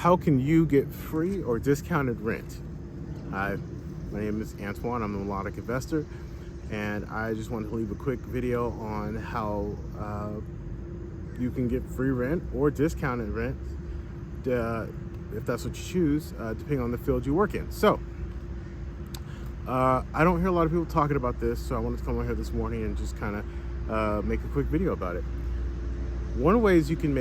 how can you get free or discounted rent? Hi, my name is Antoine. I'm a melodic investor, and I just wanted to leave a quick video on how you can get free rent or discounted rent, if that's what you choose, depending on the field you work in. So, I don't hear a lot of people talking about this, so I wanted to come on here this morning and just kind of make a quick video about it. One of the ways you can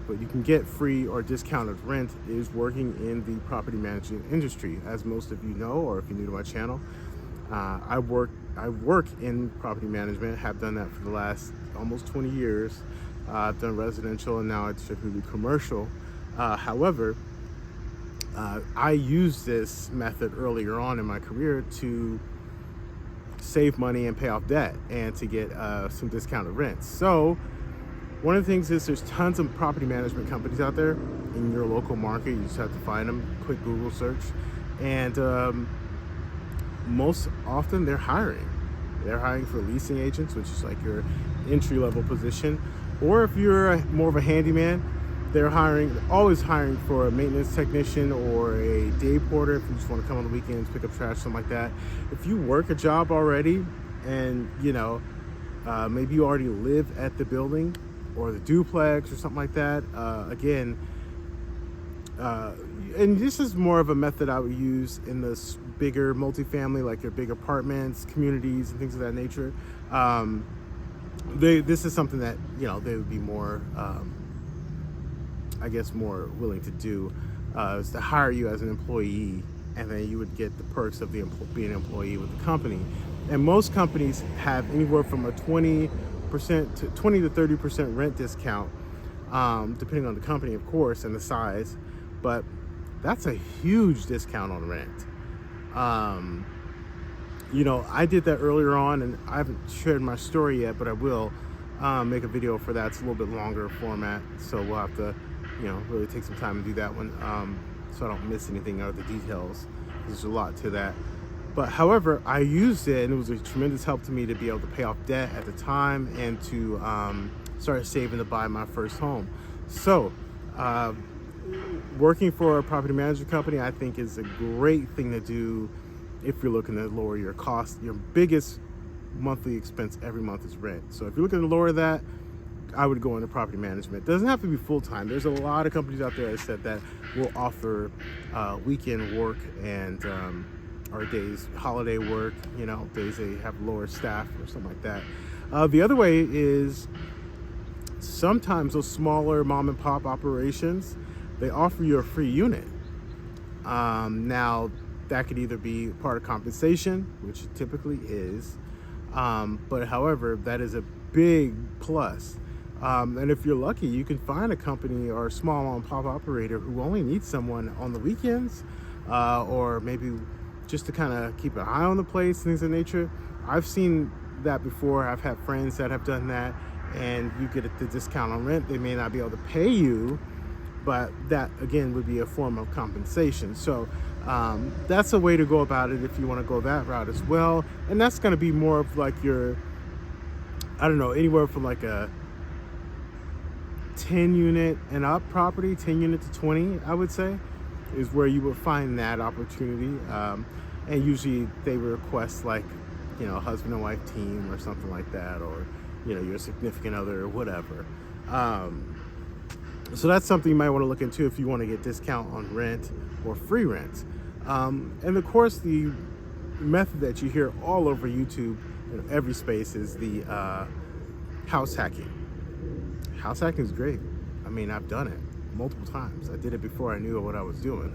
but you can get free or discounted rent is working in the property management industry. As most of you know, or if you're new to my channel, I work in property management, have done that for the last almost 20 years. I've done residential and now it's strictly commercial. However, I used this method earlier on in my career to save money and pay off debt and to get some discounted rent. So one of the things is there's tons of property management companies out there in your local market. You just have to find them, quick Google search. And most often they're hiring. They're hiring for leasing agents, which is like your entry-level position. Or if you're more of a handyman, they're always hiring for a maintenance technician or a day porter if you just want to come on the weekends, pick up trash, something like that. If you work a job already and, maybe you already live at the building or the duplex or something like that, and this is more of a method I would use in this bigger multifamily, like your big apartments, communities, and things of that nature. This is something that, they would be more, more willing to do, is to hire you as an employee, and then you would get the perks of being an employee with the company. And most companies have anywhere from a 20 to 30% rent discount, depending on the company, of course, and the size. But that's a huge discount on rent. I did that earlier on, and I haven't shared my story yet, but I will make a video for that. It's a little bit longer format, so we'll have to, really take some time to do that one, so I don't miss anything out of the details. There's a lot to that. But however, I used it, and it was a tremendous help to me to be able to pay off debt at the time and to start saving to buy my first home. So, working for a property management company, I think, is a great thing to do if you're looking to lower your cost. Your biggest monthly expense every month is rent. So if you're looking to lower that, I would go into property management. It doesn't have to be full-time. There's a lot of companies out there, I said, that will offer weekend work and or days, holiday work, days they have lower staff or something like that. The other way is sometimes those smaller mom and pop operations, they offer you a free unit. Now, that could either be part of compensation, which it typically is, but however, that is a big plus. And if you're lucky, you can find a company or a small mom and pop operator who only needs someone on the weekends, or maybe just to kind of keep an eye on the place, things of nature. I've seen that before. I've had friends that have done that, and you get the discount on rent. They may not be able to pay you, but that again would be a form of compensation. So that's a way to go about it if you want to go that route as well. And that's going to be more of like your, anywhere from like a 10 unit and up property, 10 unit to 20, I would say, is where you would find that opportunity. And usually they request like, a husband and wife team or something like that, or, your significant other or whatever. So that's something you might want to look into if you want to get discount on rent or free rent. And of course, the method that you hear all over YouTube in every space is the house hacking. House hacking is great. I mean, I've done it multiple times. I did it before I knew what I was doing.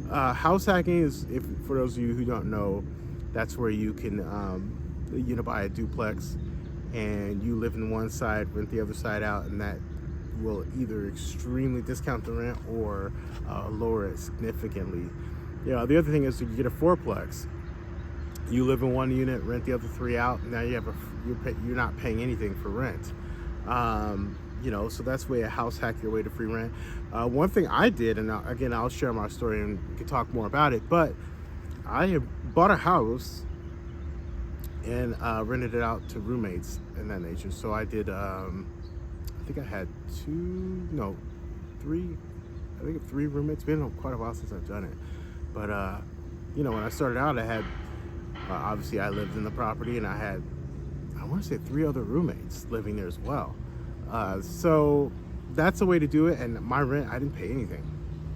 House hacking is, for those of you who don't know, that's where you can, buy a duplex and you live in one side, rent the other side out, and that will either extremely discount the rent or lower it significantly. The other thing is you get a fourplex. You live in one unit, rent the other three out, and now you're not paying anything for rent. So that's way a house hack your way to free rent. One thing I did, and again, I'll share my story and we can talk more about it, but I had bought a house and rented it out to roommates and that nature. So I did think I had three roommates. It's been quite a while since I've done it. But, when I started out, I had, obviously I lived in the property, and I want to say 3 other roommates living there as well. So that's a way to do it. And my rent, I didn't pay anything.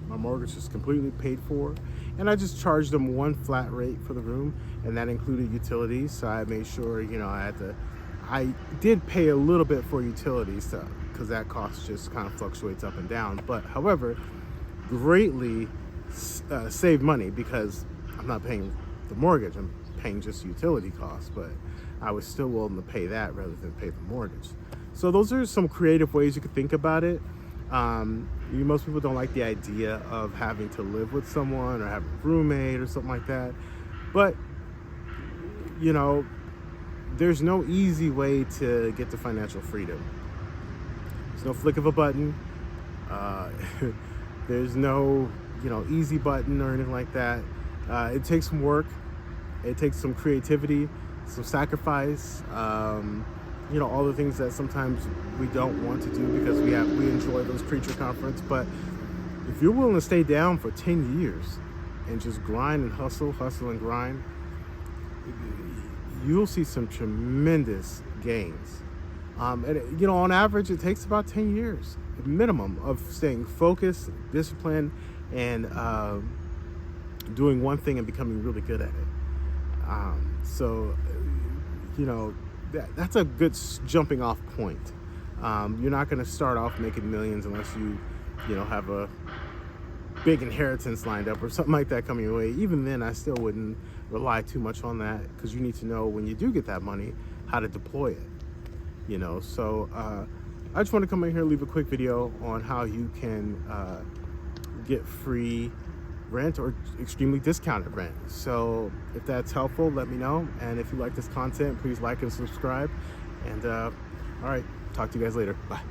My mortgage was completely paid for, and I just charged them one flat rate for the room, and that included utilities. So I made sure, I did pay a little bit for utilities because that cost just kind of fluctuates up and down. But however, greatly saved money because I'm not paying the mortgage, I'm paying just utility costs, but I was still willing to pay that rather than pay the mortgage. So those are some creative ways you could think about it. Most people don't like the idea of having to live with someone or have a roommate or something like that. But, there's no easy way to get to financial freedom. There's no flick of a button. There's no, easy button or anything like that. It takes some work. It takes some creativity, some sacrifice. All the things that sometimes we don't want to do because we enjoy those creature comforts. But if you're willing to stay down for 10 years and just grind and hustle and grind, you'll see some tremendous gains. On average, it takes about 10 years minimum of staying focused, disciplined, and doing one thing and becoming really good at it. That's a good jumping off point. You're not going to start off making millions unless you have a big inheritance lined up or something like that coming your way. Even then, I still wouldn't rely too much on that because you need to know when you do get that money how to deploy it. So I just want to come in here and leave a quick video on how you can get free rent or extremely discounted rent. So if that's helpful, let me know. And if you like this content, please like and subscribe. And all right, talk to you guys later. Bye.